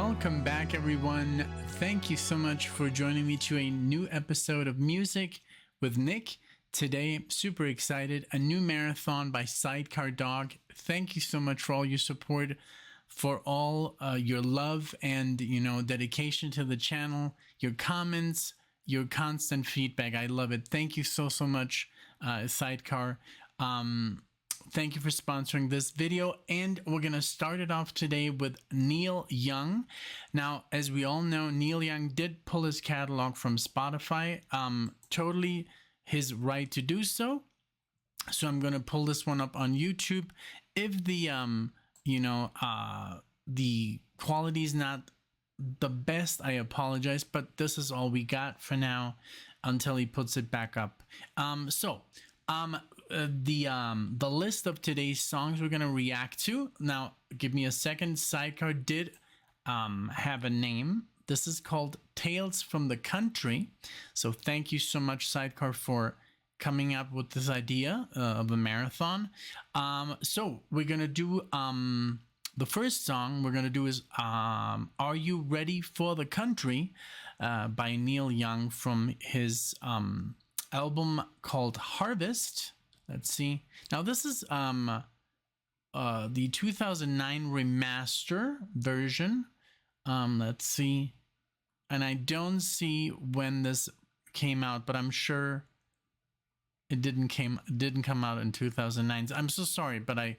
Welcome back, everyone. Thank you so much for joining me to a new episode of Music with Nick. Today, super excited, a new marathon by Sidecar Dog. Thank you so much for all your support, for all your love and, dedication to the channel, your comments, your constant feedback. I love it. Thank you so much, Sidecar. Thank you for sponsoring this video, and we're going to start it off today with Neil Young. Now, as we all know, Neil Young did pull his catalog from Spotify. Totally his right to do so. So I'm going to pull this one up on YouTube. If the, the quality is not the best, I apologize, but this is all we got for now until he puts it back up. The list of today's songs we're gonna react to. Now, give me a second. Sidecar did have a name. This is called Tales from the Country. So thank you so much, Sidecar, for coming up with this idea of a marathon. So we're gonna do the first song we're gonna do is Are You Ready for the Country by Neil Young from his album called Harvest. Let's see. Now this is the 2009 remaster version. Let's see. And I don't see when this came out, but I'm sure it didn't come out in 2009. I'm so sorry, but it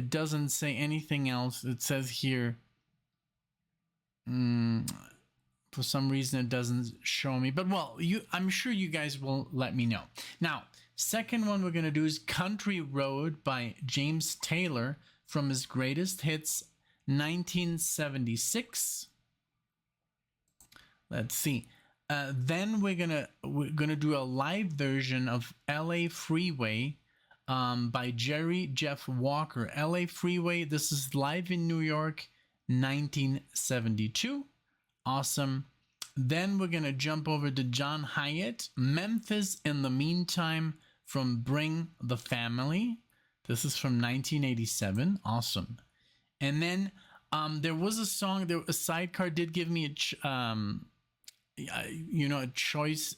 doesn't say anything else. It says here for some reason it doesn't show me, but I'm sure you guys will let me know. Now, second one we're gonna do is Country Road by James Taylor from his greatest hits 1976. Let's see. Then we're gonna do a live version of LA Freeway by Jerry Jeff Walker. LA Freeway, this is live in New York 1972. Awesome. Then we're gonna jump over to John Hiatt, Memphis in the Meantime from Bring the Family. This is from 1987. Awesome. And then there was a song, a Sidecar did give me a choice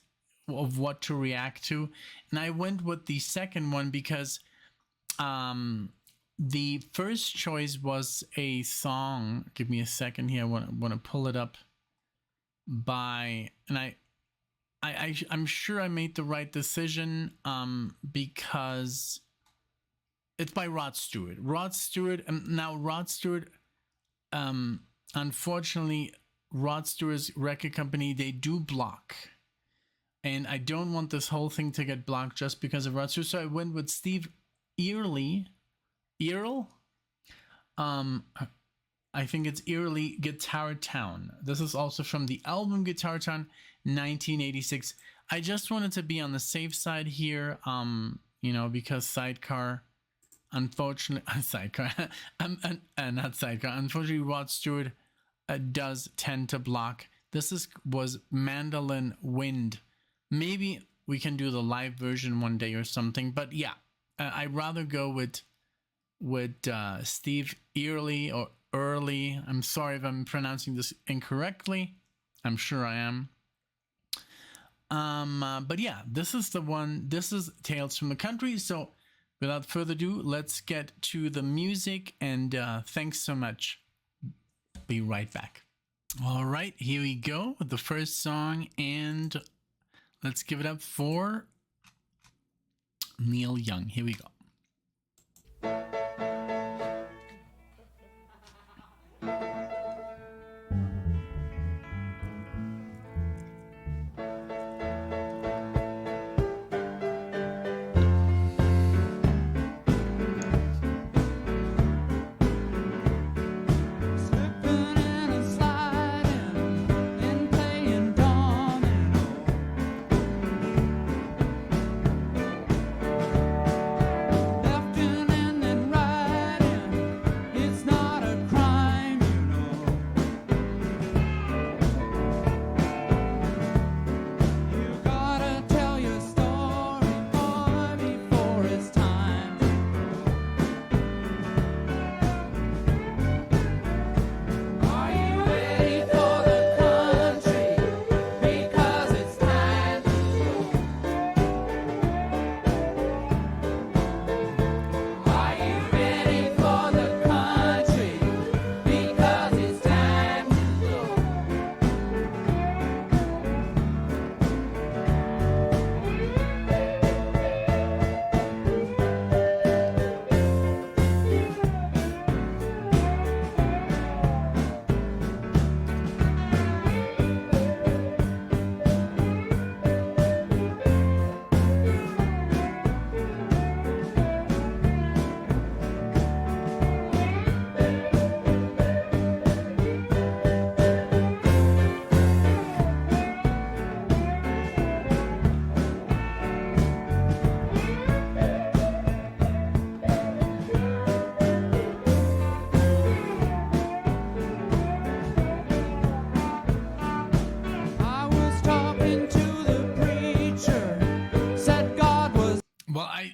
of what to react to, and I went with the second one because the first choice was a song. Give me a second here. I want to pull it up. I'm sure I made the right decision because it's by Rod Stewart. Now Rod Stewart, unfortunately, Rod Stewart's record company, they do block, and I don't want this whole thing to get blocked just because of Rod Stewart. So I went with Steve Earle. I think it's Earle, Guitar Town. This is also from the album Guitar Town, 1986. I just wanted to be on the safe side here, because Sidecar, unfortunately, unfortunately, Rod Stewart does tend to block. This was Mandolin Wind. Maybe we can do the live version one day or something, but yeah, I'd rather go with Steve Earle or Early. I'm sorry if I'm pronouncing this incorrectly. I'm sure I am. But yeah, this is the one. This is Tales from the Country. So without further ado, let's get to the music, and thanks so much. Be right back. All right, here we go with the first song, and let's give it up for Neil Young. Here we go.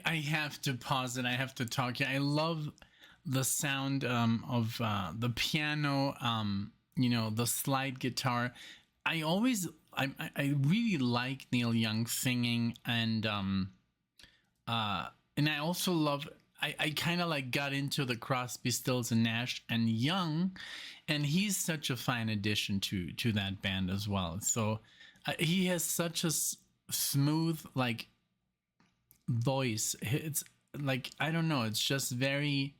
I have to pause it. I have to talk here. I love the sound of the piano, the slide guitar. I really like Neil Young singing, and I also love. I kind of like got into the Crosby, Stills and Nash and Young, and he's such a fine addition to that band as well. So he has such a smooth like voice. It's like, I don't know, it's just very,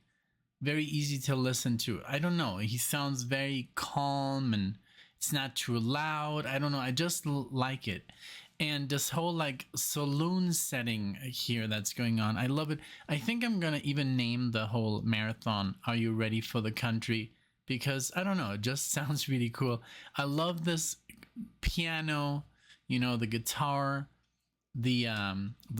very easy to listen to. I don't know, he sounds very calm and it's not too loud. I don't know, I just like it. And this whole like saloon setting here that's going on, I love it. I think I'm gonna even name the whole marathon "Are You Ready for the Country?" because I don't know, it just sounds really cool. I love this piano, the guitar, the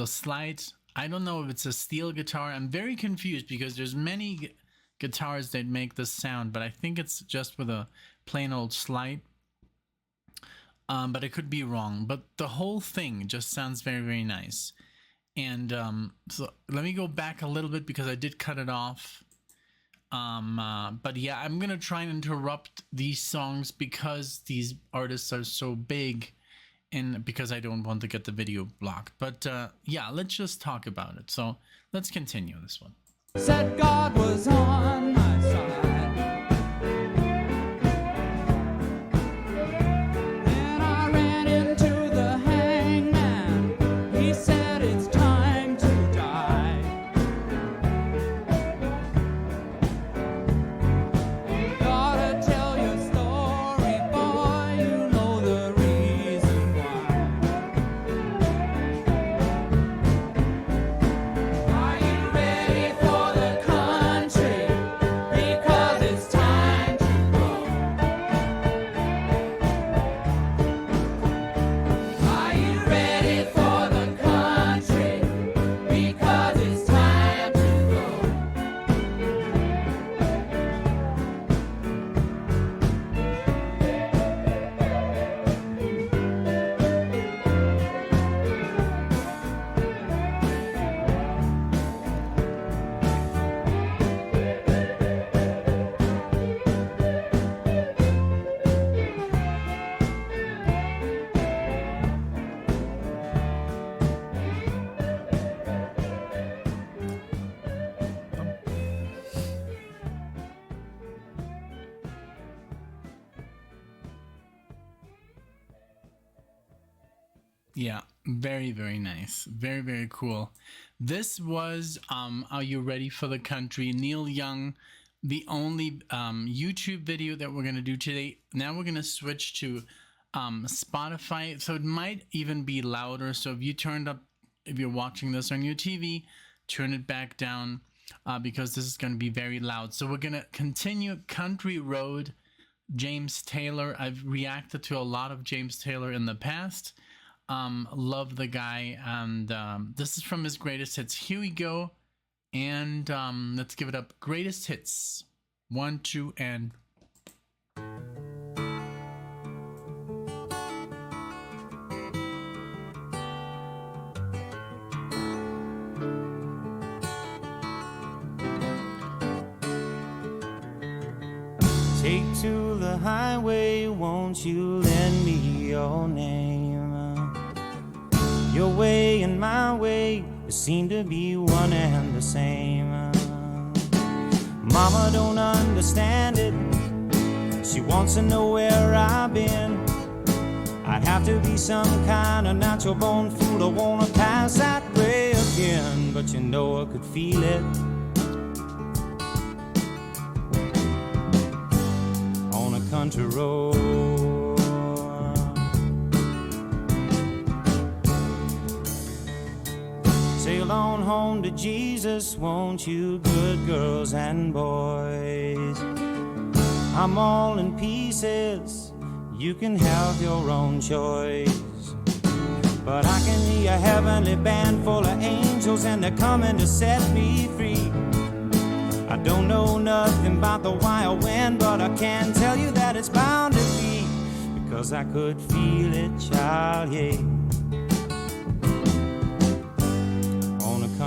slide. I don't know if it's a steel guitar. I'm very confused because there's many guitars that make this sound, but I think it's just with a plain old slide. But I could be wrong. But the whole thing just sounds very, very nice. And so let me go back a little bit because I did cut it off. But yeah, I'm gonna try and interrupt these songs because these artists are so big, and because I don't want to get the video blocked. But yeah, let's just talk about it. So let's continue this one. Said God was on my side. Then I ran into the hangman. He said it's time to die. Gotta tell your story, boy. You know the reason why. Are you ready for the country? Because it's time to go. Are you ready for the country? Because it's time to go. Yeah, very, very nice. Very, very cool. This was Are You Ready for the Country? Neil Young, the only YouTube video that we're going to do today. Now we're going to switch to Spotify. So it might even be louder. So if you're watching this on your TV, turn it back down because this is going to be very loud. So we're going to continue Country Road, James Taylor. I've reacted to a lot of James Taylor in the past. Love the guy, and this is from his greatest hits. Here we go, and let's give it up. Greatest hits, 1, 2, and Take to the highway, won't you lend me your name? Your way and my way seem to be one and the same. Mama don't understand it. She wants to know where I've been. I'd have to be some kind of natural born fool to wanna pass that way again. But you know I could feel it on a country road. Sail on home to Jesus, won't you, good girls and boys? I'm all in pieces, you can have your own choice. But I can hear a heavenly band full of angels, and they're coming to set me free. I don't know nothing about the wild wind, but I can tell you that it's bound to be, because I could feel it, child, yeah.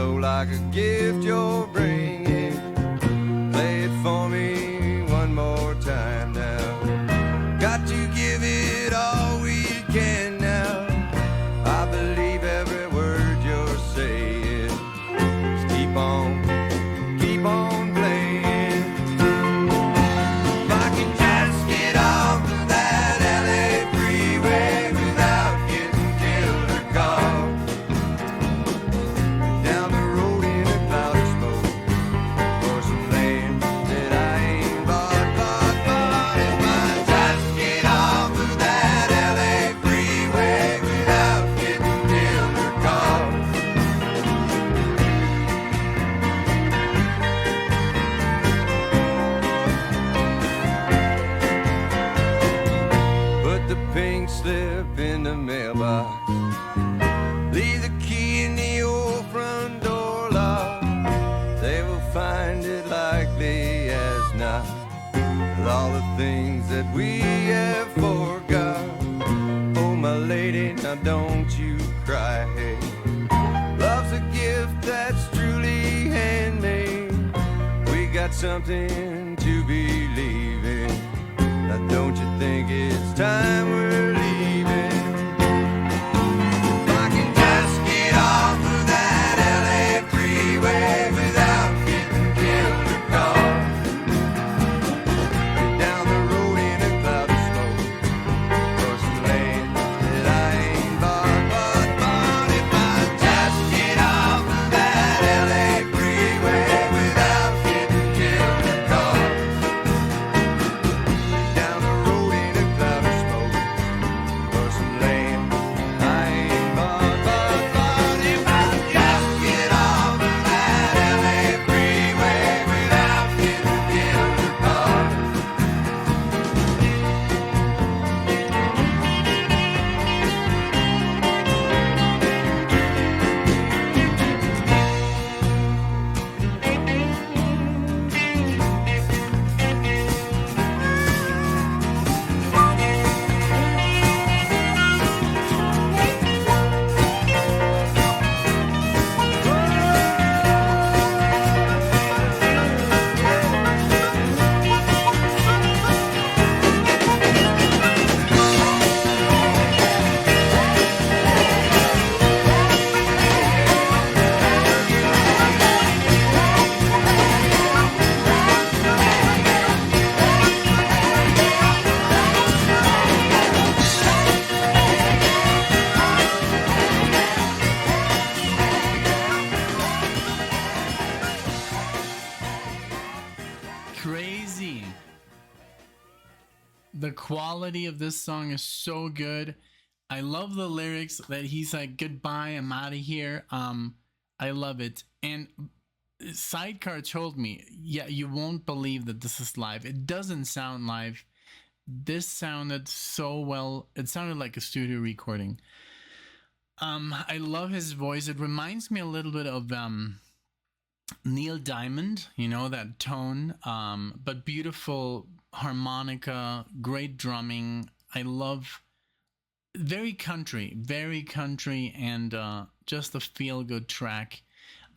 low like a gift you're bringing. Play it for me one more time now. Got to give it all we can now. I believe every word you're saying. Just keep on playing. If I can just get off of that LA freeway without getting killed or caught. Down the road in a cloud of smoke for some land that I ain't bought. If I just get off of that LA freeway without getting killed or caught. Put the pink slip in the mailbox. Leave the key in the old front door lock. They will find it likely as not. With all the things that we have forgot. Oh, my lady, now don't you cry. Hey, love's a gift that's truly handmade. We got something to believe in. Now don't you think it's time we're leaving? If I can just get off of that LA freeway without getting killed or caught. Down the road in a cloud of smoke for some land that I ain't bought. If I just get off of that LA freeway without getting killed or caught. Down the road in a cloud of smoke for some land I ain't bought. If I just get off of that LA freeway without getting killed or caught. Crazy. The quality of this song is so good. I love the lyrics that he's like, goodbye, I'm out of here. I love it. And SIDECAR told me, yeah, you won't believe that this is live. It doesn't sound live. This sounded so well. It sounded like a studio recording. I love his voice. It reminds me a little bit of Neil Diamond, you know, that tone, but beautiful harmonica, great drumming. I love very country, and just a feel-good track.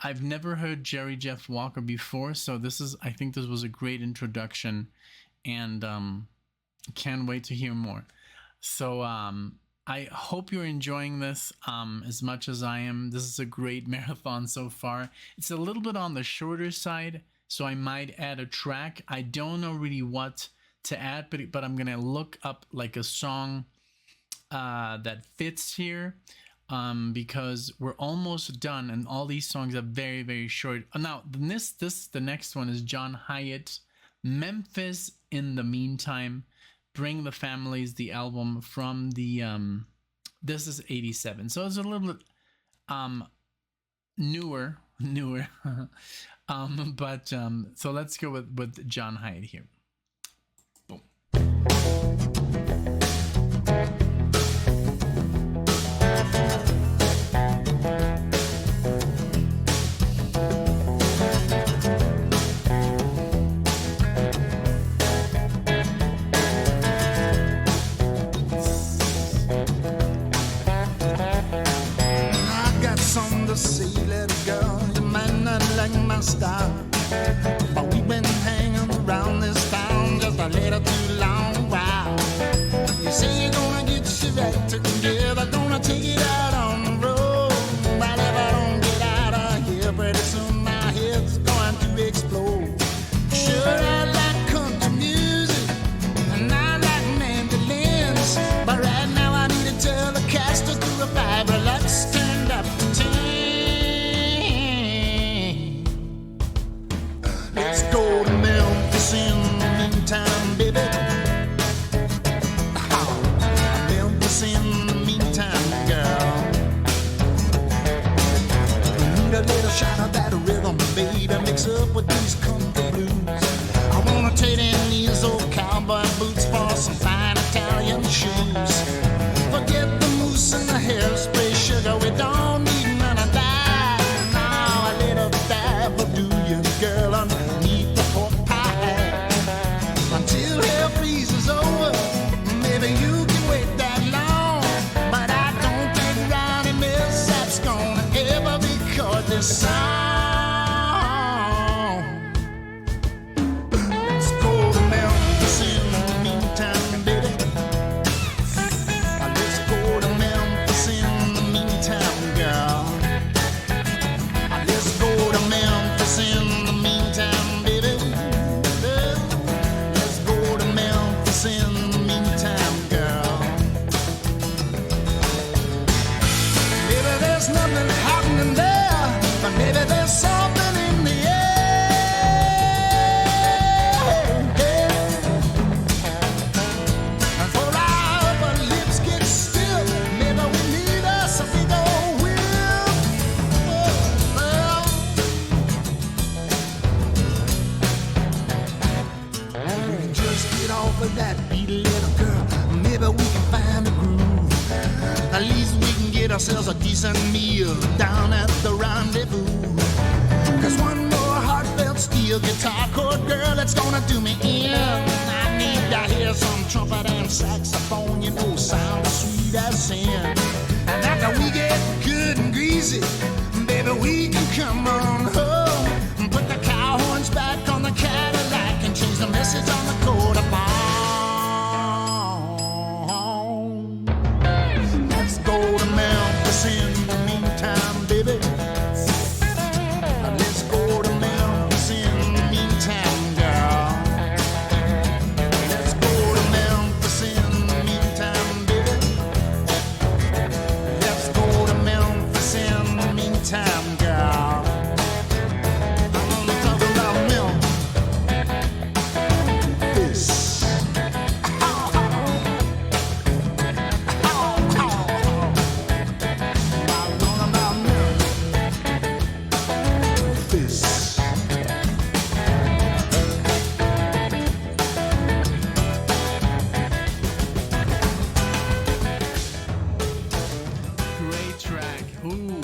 I've never heard Jerry Jeff Walker before, so I think this was a great introduction, and can't wait to hear more. So I hope you're enjoying this as much as I am. This is a great marathon so far. It's a little bit on the shorter side, so I might add a track. I don't know really what to add, but I'm gonna look up like a song that fits here, because we're almost done, and all these songs are very, very short. Now the next one is John Hiatt, Memphis in the Meantime. Bring the Families, the album from the this is 87, so it's a little bit newer but so let's go with John Hiatt here. Boom. to see sweet little girl. You might not like my style, but we've been hanging around this town just a little too long while. You say you're gonna get your act together, gonna take it out on the road. But if I don't get out of here pretty soon, my head's going to explode. Sure, I like country music, and I like mandolins, but right now I need a Telecaster through a fiber that's turned up to 10. Let's go to Memphis in the meantime, baby. Memphis in the meantime, girl. We need a little shot of that rhythm, baby, mix up with these country blues. I wanna trade in these old cowboy boots for some fine Italian shoes. Forget the mousse and the hairspray, sugar, we don't need none of that. Now a little dab will do you, girl, underneath the pork pie. Until hell freezes over, maybe you can wait that long. But I don't think Ronnie Millsap's gonna ever record this song. Let's go to Memphis in the meantime, baby. Let's go to Memphis in the meantime, girl. Let's go to Memphis in the meantime, baby. Let's go to Memphis in the meantime, girl. Maybe there's nothing happening there, but maybe there's something in the air. And for our upper lips get still, maybe we need us a big old wheel. We can just get off of that beat, little girl. Maybe we can find a groove. At least we can get ourselves a decent meal down at the rendezvous. Cause one more heartfelt steel guitar chord, girl, it's gonna do me in. I need to hear some trumpet and saxophone, you know, sound as sweet as sin. And after we get good and greasy, baby, we can come on home and put the cow horns back on the Cadillac and change the message on the coat of arms. Let's go to Memphis in the meantime, baby. Let's go to Memphis in the meantime, girl. Let's go to Memphis in the meantime, baby. Let's go to Memphis in the meantime, girl. I wanna talk about Memphis. Memphis. Great track. Ooh.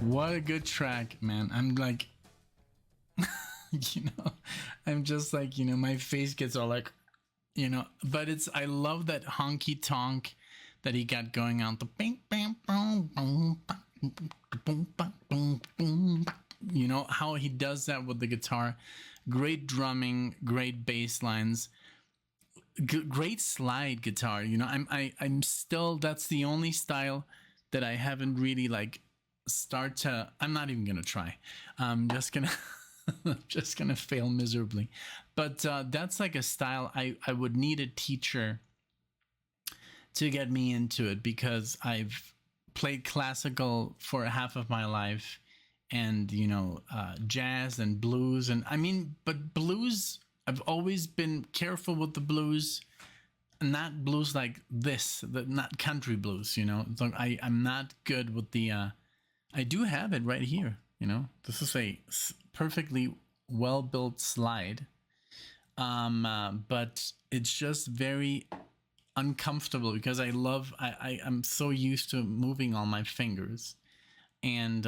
What a good track, man. I'm like, I'm just like, my face gets all like, but I love that honky tonk that he got going on. The bing, bang, boom, boom, boom, boom, boom, how he does that with the guitar. Great drumming, great bass lines. Great slide guitar. I'm still, that's the only style that I haven't really I'm not even gonna try. I'm just gonna fail miserably. But that's like a style I would need a teacher to get me into it, because I've played classical for half of my life, and jazz and blues, and but blues, I've always been careful with the blues, not blues like this, not country blues. It's like I'm not good with the. I do have it right here. This is a perfectly well built slide, but it's just very uncomfortable because I'm so used to moving all my fingers, and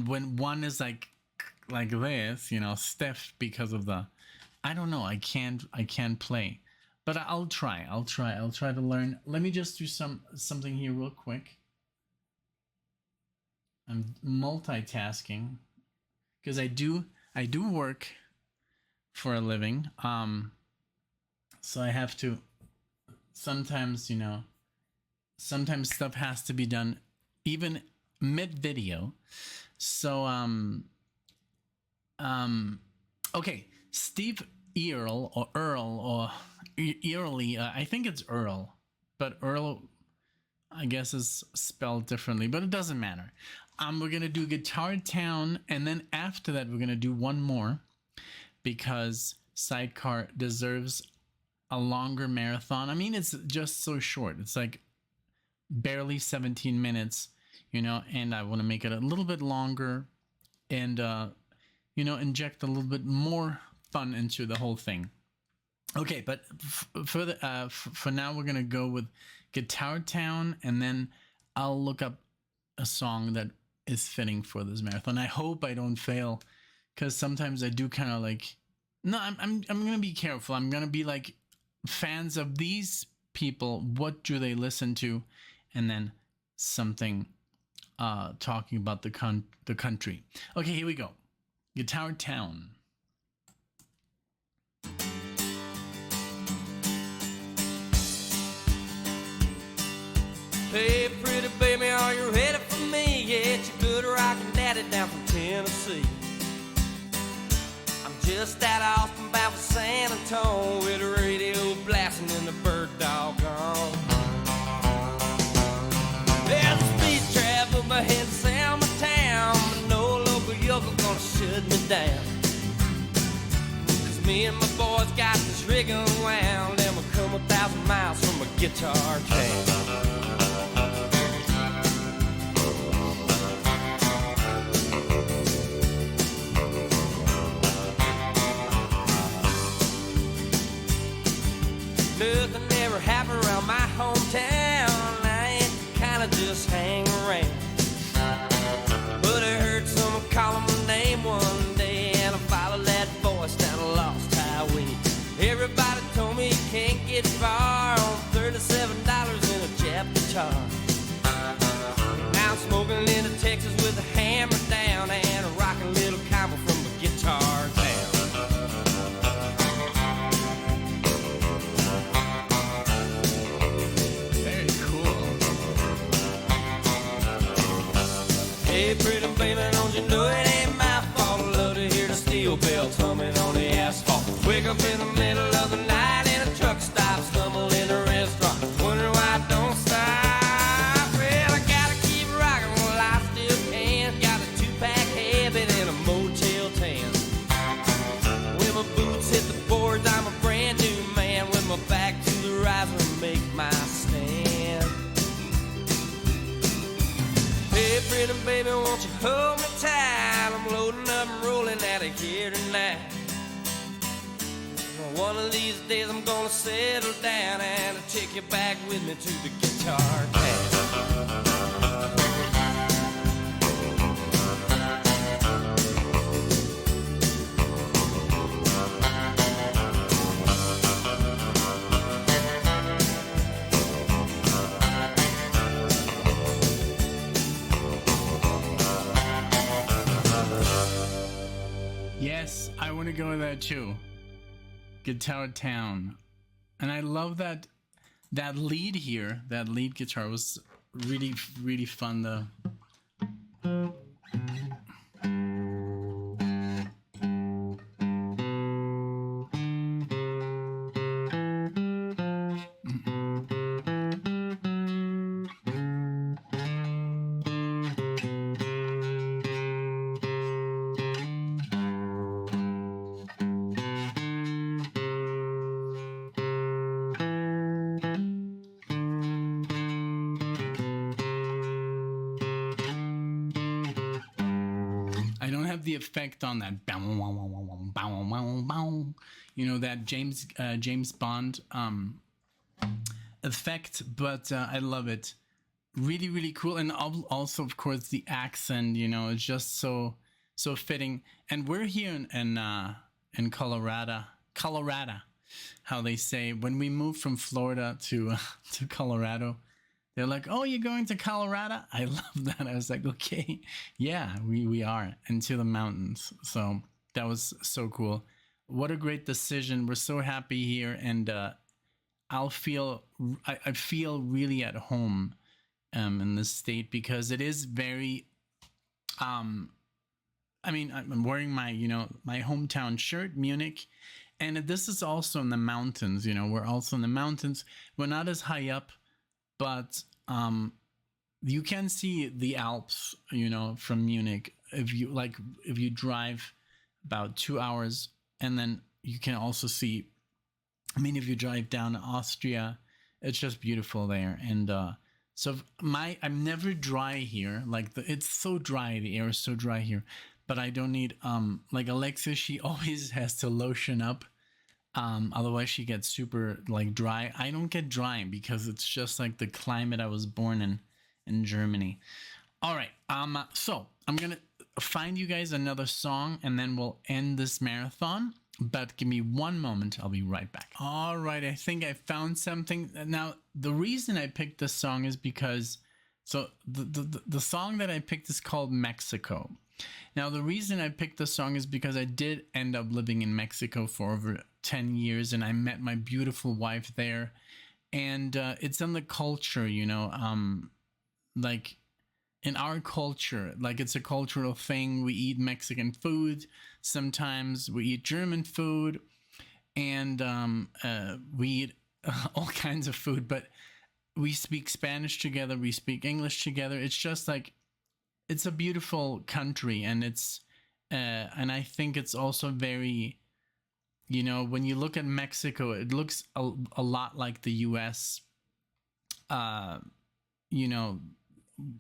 when one is like this, stiff because of the, I don't know, I can't play, but I'll try to learn. Let me just do something here real quick. I'm multitasking because I do work for a living. So I have to sometimes, sometimes stuff has to be done even mid video. So okay, Steve Earle or Earle or Earle, I think it's Earle, but Earle I guess is spelled differently, but it doesn't matter. We're gonna do Guitar Town, and then after that we're gonna do one more because Sidecar deserves a longer marathon. I mean, it's just so short. It's like barely 17 minutes, and I want to make it a little bit longer and, inject a little bit more fun into the whole thing. Okay, but for now, we're going to go with Guitar Town, and then I'll look up a song that is fitting for this marathon. I hope I don't fail, because sometimes I do kind of like, no, I'm going to be careful. I'm going to be like, fans of these people, what do they listen to? And then something talking about the country. Okay, here we go. Guitar Town. Hey, pretty baby, are you ready for me? Yeah, it's your good rockin' daddy down from Tennessee. I'm just out of Austin, bound for San Antonio, with the radio blasting and the bird dog on. There's a speed trap up ahead of Selma Town, but no local yokel gonna shut me down. 'Cause me and my boys got this rig unwound, and we'll come 1,000 miles from a guitar town. Nothing ever happened around my hometown. I ain't kinda just hang around. But I heard someone calling my name one day, and I followed that voice down a lost highway. Everybody told me you can't get far on $37 in a Jap guitar. Now I'm smoking into Texas with a hammer down and a rockin' little combo from a guitar town. Hey, pretty baby, don't you know it ain't my fault? I love to hear the steel bells humming on the asphalt. Wake up in the middle of the night in a truck stop, stumble in a restaurant, wonder why I don't stop. Well, I gotta keep rocking while I still can. Got a 2-pack habit and a Motel 10. When my boots hit the boards, I'm a brand new man. With my back to the riser, make my stand. Hey, pretty baby, won't you hold me tight? I'm loading up and rolling out of here tonight. One of these days I'm gonna settle down and I'll take you back with me to the guitar town. Yes, I want to go with that too. Guitar Town. And I love that lead here. That lead guitar was really, really fun though. I don't have the effect on that, that James Bond effect, but I love it. Really, really cool, and also, of course, the accent. It's just so fitting. And we're here in Colorado, how they say when we moved from Florida to Colorado. They're like, "Oh, you're going to Colorado?" I love that. I was like, "Okay, yeah, we are into the mountains." So that was so cool. What a great decision. We're so happy here, and I feel really at home in this state, because it is very I mean, I'm wearing my, my hometown shirt, Munich, and this is also in the mountains. We're also in the mountains. We're not as high up, but you can see the Alps, from Munich. If you drive about 2 hours, and then you can also see, if you drive down to Austria, it's just beautiful there. And so I'm never dry here. It's so dry. The air is so dry here. But I don't need, like Alexa, she always has to lotion up. Otherwise she gets super dry. I don't get dry because it's just like the climate I was born in Germany. All right. So I'm going to find you guys another song, and then we'll end this marathon. But give me one moment. I'll be right back. All right. I think I found something. Now, the reason I picked this song is because, so the song that I picked is called Mexico. Now, the reason I picked this song is because I did end up living in Mexico for over 10 years, and I met my beautiful wife there. And it's in the culture, like in our culture, like it's a cultural thing. We eat Mexican food. Sometimes we eat German food, and we eat all kinds of food, but we speak Spanish together. We speak English together. It's just like, it's a beautiful country, and it's and I think it's also very, when you look at Mexico, it looks a lot like the US.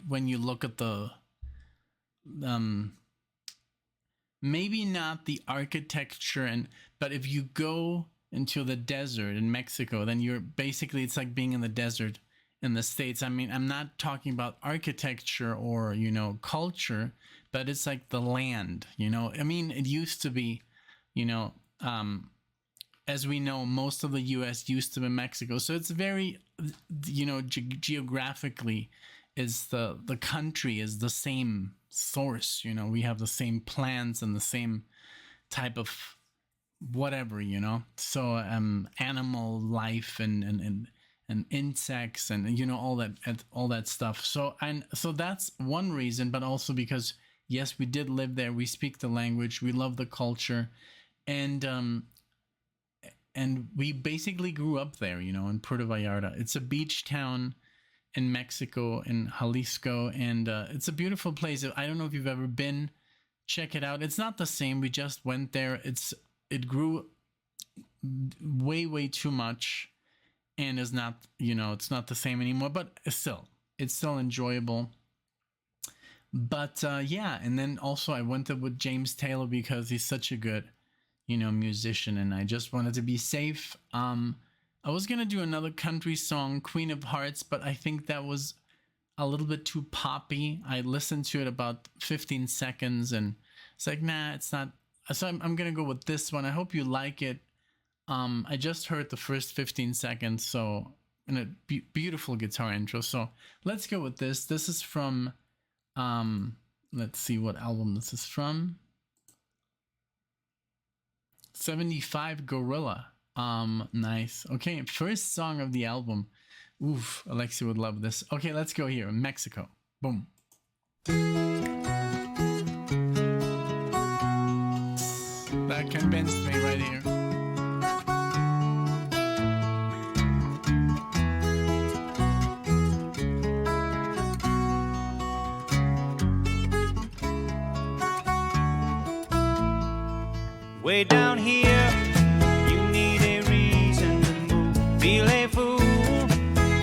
When you look at the maybe not the architecture, but if you go into the desert in Mexico, then it's like being in the desert in the States. I'm not talking about architecture or, culture, but it's like the land, it used to be, as we know, most of the US used to be Mexico. So it's very, geographically is the country is the same source, we have the same plants and the same type of whatever, so animal life and insects and all that stuff. So that's one reason, but also because yes, we did live there. We speak the language. We love the culture, and we basically grew up there. In Puerto Vallarta. It's a beach town in Mexico, in Jalisco, and it's a beautiful place. I don't know if you've ever been. Check it out. It's not the same. We just went there. It grew way too much. And is not, it's not the same anymore, but it's still enjoyable. But yeah, and then also I went there with James Taylor because he's such a good, musician, and I just wanted to be safe. I was gonna do another country song, Queen of Hearts, but I think that was a little bit too poppy. I listened to it about 15 seconds, and it's like, nah, it's not. So I'm gonna go with this one. I hope you like it. I just heard the first 15 seconds, so in a beautiful guitar intro. So let's go with this. This is from, let's see what album this is from. 75 Gorilla. Nice. Okay, first song of the album. Oof, Alexi would love this. Okay, let's go here. Mexico. Boom. That convinced me right here. Way down here, you need a reason to move. Feel a fool,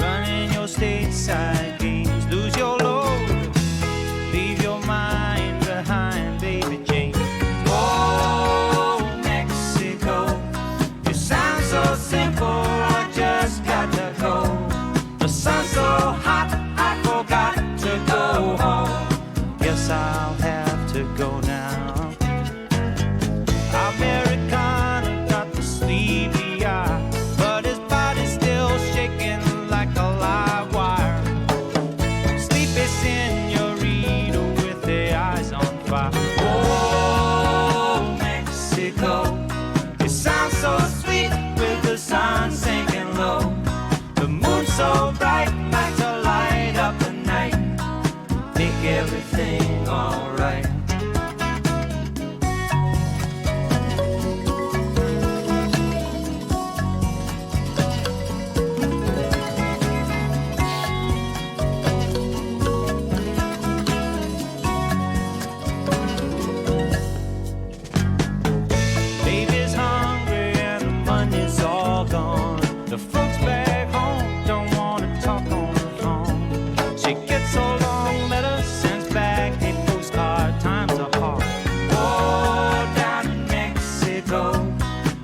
running your stateside games. Lose your load, leave your mind behind, baby Jane. Oh, Mexico, you sound so simple, I just got to go. The sun's so hot, I forgot to go home. Guess I'll have to go now. Americana got the sleepy eye, but his body's still shaking like a live wire. everything alright. Baby's hungry and the money's all gone. The folks back home don't want to talk on the phone. She gets so long letters, sends back a postcard. Times are hard. Oh, down in Mexico,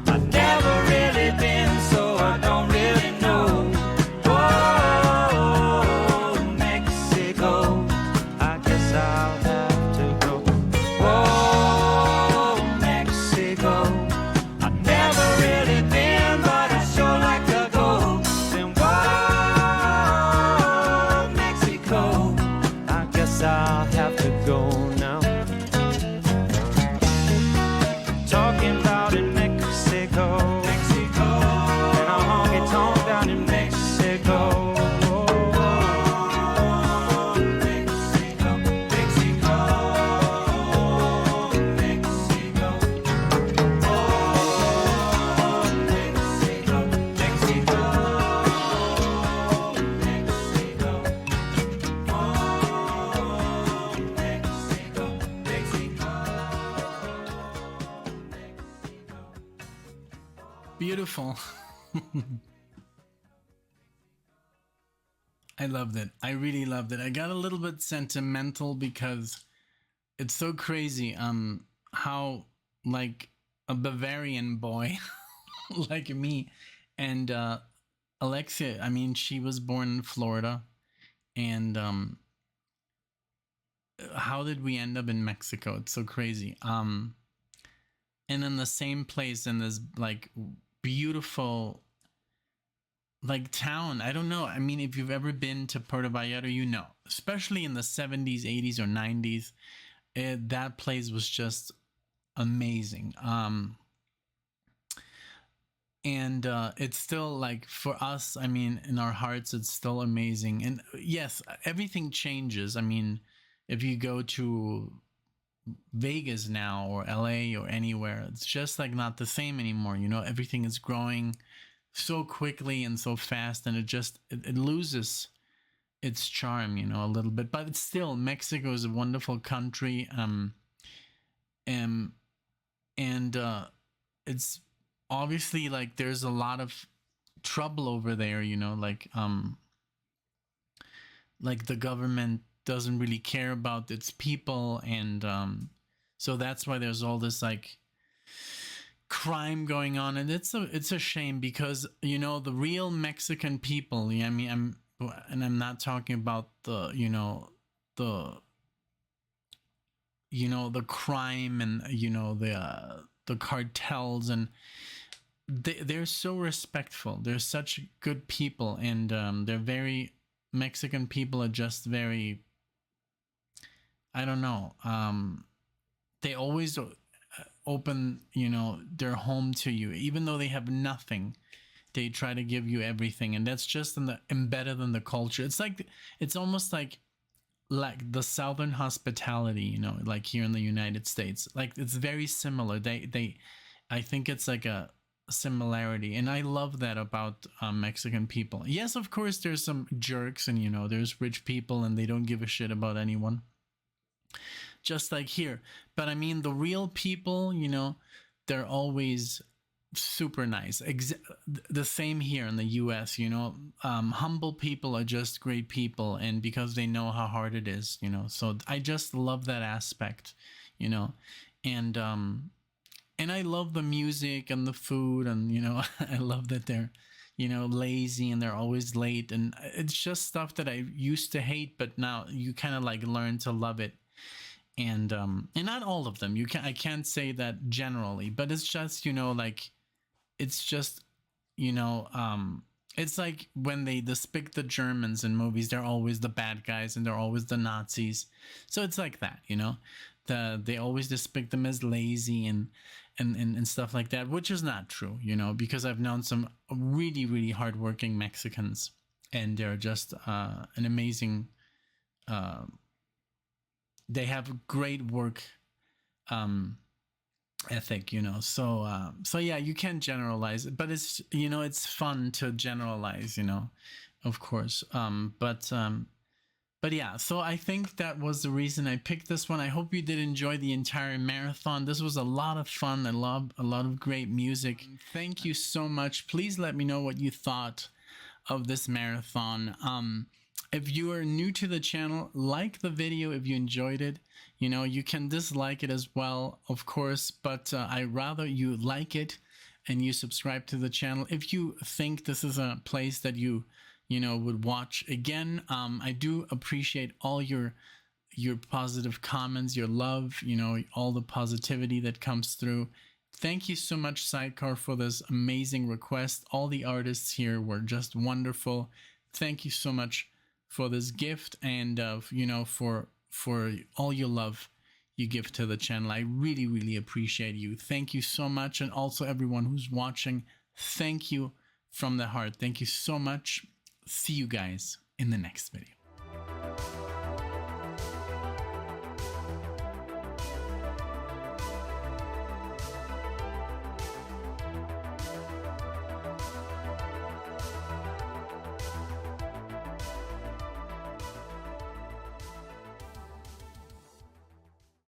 I've never really been, so I don't really know. Oh, Mexico, I guess I'll have to go. Oh, Mexico, I've never really been, but I sure like to go. Then whoa, Mexico, I guess I'll have to go now. Talking about in Mexico, Mexico, and a honky tonk down in Mexico. Mexico, Mexico, Mexico. Oh, Mexico, Mexico, Mexico. Oh, Mexico, Mexico. Beautiful. I loved it. I really loved it. I got a little bit sentimental because it's so crazy how like a Bavarian boy like me and Alexia, I mean, she was born in Florida, and how did we end up in Mexico? It's so crazy. And in the same place, in this like beautiful like town. I don't know. I mean, if you've ever been to Puerto Vallarta, you know, especially in the 70s, 80s, or 90s, that place was just amazing. And it's still like, for us, I mean, in our hearts, it's still amazing. And yes, everything changes. I mean, if you go to Vegas now or LA or anywhere, it's just like not the same anymore. You know, everything is growing so quickly and so fast, and it loses its charm, you know, a little bit. But it's still, Mexico is a wonderful country. And it's obviously like there's a lot of trouble over there, you know, like the government doesn't really care about its people, and so that's why there's all this like crime going on, and it's a shame, because you know the real Mexican people, I mean, I'm not talking about the crime and the cartels, and they're so respectful. They're such good people, and they're very, Mexican people are just very, I don't know, they always open, you know, their home to you, even though they have nothing. They try to give you everything, and that's just embedded in the culture. It's like, it's almost like the Southern hospitality, you know, like here in the United States. Like, it's very similar. I think it's like a similarity, and I love that about Mexican people. Yes, of course, there's some jerks, and you know, there's rich people, and they don't give a shit about anyone, just like here. But I mean, the real people, you know, they're always super nice. The same here in the US, you know, humble people are just great people, and because they know how hard it is, you know. So I just love that aspect, you know. And I love the music and the food, and you know, I love that they're, you know, lazy and they're always late, and it's just stuff that I used to hate, but now you kind of like learn to love it. And not all of them. I can't say that generally, but it's just, you know, like, it's just, you know, it's like when they depict the Germans in movies, they're always the bad guys and they're always the Nazis. So it's like that, you know, they always depict them as lazy and stuff like that, which is not true, you know, because I've known some really, really hardworking Mexicans, and they're just an amazing they have a great work ethic, you know. So yeah, you can generalize it, but it's, you know, it's fun to generalize, you know, of course. But yeah, so I think that was the reason I picked this one. I hope you did enjoy the entire marathon. This was a lot of fun. I love a lot of great music. Thank you so much. Please let me know what you thought of this marathon. If you are new to the channel, like the video if you enjoyed it. You know, you can dislike it as well, of course, but I rather you like it and you subscribe to the channel. If you think this is a place that you know, would watch again, I do appreciate all your positive comments, your love, you know, all the positivity that comes through. Thank you so much, SIDECAR, for this amazing request. All the artists here were just wonderful. Thank you so much for this gift, and you know, for all your love you give to the channel. I really, really appreciate you. Thank you so much. And also everyone who's watching, thank you from the heart. Thank you so much. See you guys in the next video.